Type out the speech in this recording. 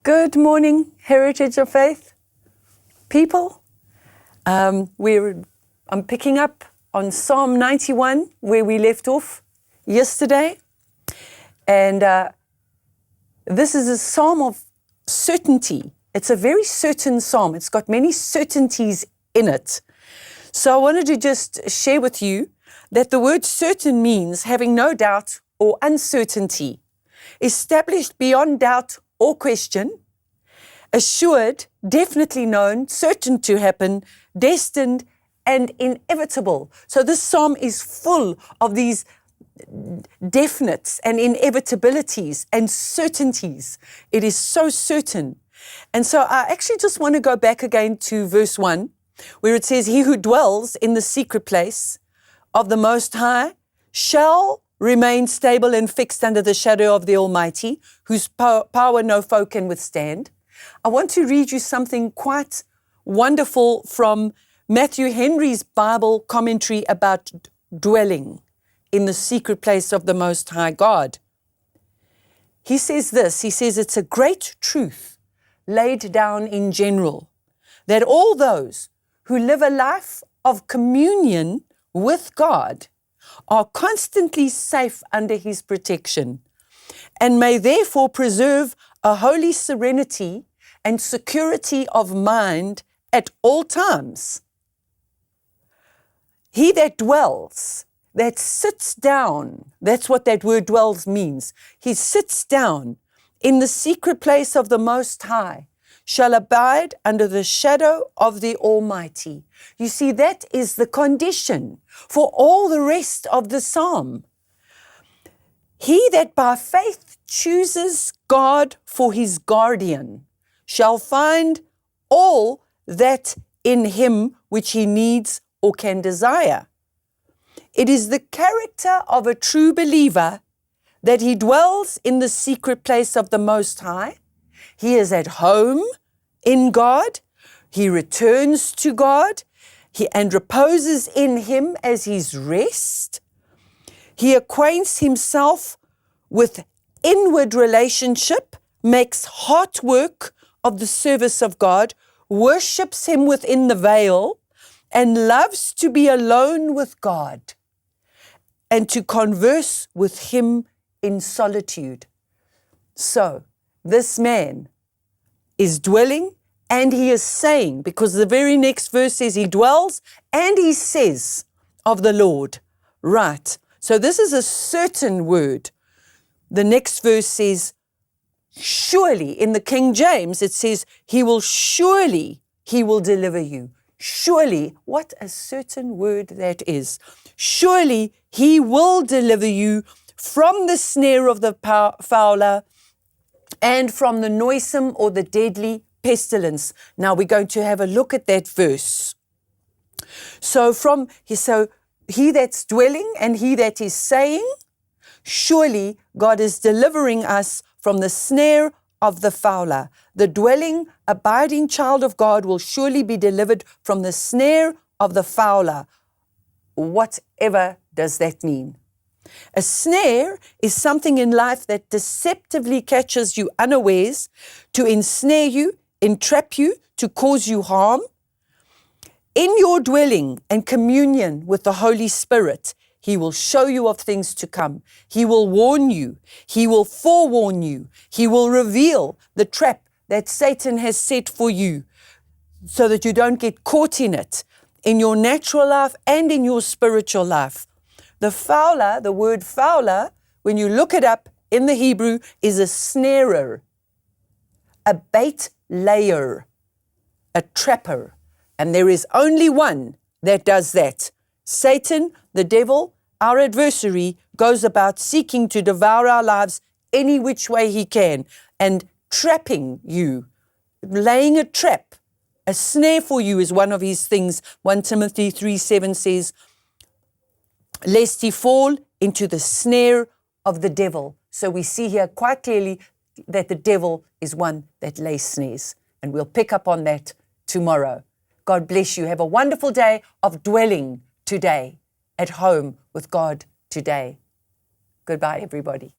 Good morning, Heritage of Faith people. I'm picking up on Psalm 91, where we left off yesterday. And this is a psalm of certainty. It's a very certain psalm. It's got many certainties in it. So I wanted to just share with you that the word certain means having no doubt or uncertainty, established beyond doubt or question, assured, definitely known, certain to happen, destined, and inevitable. So this psalm is full of these definites and inevitabilities and certainties. It is so certain. And so I actually just want to go back again to verse 1, where it says, "He who dwells in the secret place of the Most High shall remain stable and fixed under the shadow of the Almighty, whose power no foe can withstand." I want to read you something quite wonderful from Matthew Henry's Bible commentary about dwelling in the secret place of the Most High God. He says this, he says, "It's a great truth laid down in general, that all those who live a life of communion with God are constantly safe under His protection, and may therefore preserve a holy serenity and security of mind at all times. He that dwells, that sits down, that's what that word dwells means. He sits down in the secret place of the Most High, shall abide under the shadow of the Almighty." You see, that is the condition for all the rest of the psalm. "He that by faith chooses God for his guardian shall find all that in him which he needs or can desire." It is the character of a true believer that he dwells in the secret place of the Most High. He is at home in God. He returns to God and reposes in Him as his rest. He acquaints himself with inward relationship, makes heart work of the service of God, worships Him within the veil, and loves to be alone with God and to converse with Him in solitude. So this man is dwelling and he is saying, because the very next verse says he dwells and he says of the Lord. Right. So this is a certain word. The next verse says, surely, in the King James, it says, He will deliver you. Surely, what a certain word that is. Surely He will deliver you from the snare of the fowler and from the noisome or the deadly pestilence. Now we're going to have a look at that verse. So he that's dwelling and he that is saying, surely God is delivering us from the snare of the fowler. The dwelling, abiding child of God will surely be delivered from the snare of the fowler. Whatever does that mean? A snare is something in life that deceptively catches you unawares to ensnare you, entrap you, to cause you harm. In your dwelling and communion with the Holy Spirit, He will show you of things to come. He will warn you. He will forewarn you. He will reveal the trap that Satan has set for you so that you don't get caught in it, in your natural life and in your spiritual life. The fowler, the word fowler, when you look it up in the Hebrew, is a snarer, a bait layer, a trapper. And there is only one that does that. Satan, the devil, our adversary, goes about seeking to devour our lives any which way he can and trapping you, laying a trap. A snare for you is one of his things. 1 Timothy 3:7 says, lest he fall into the snare of the devil. So we see here quite clearly that the devil is one that lays snares. And we'll pick up on that tomorrow. God bless you. Have a wonderful day of dwelling today, at home with God today. Goodbye, everybody.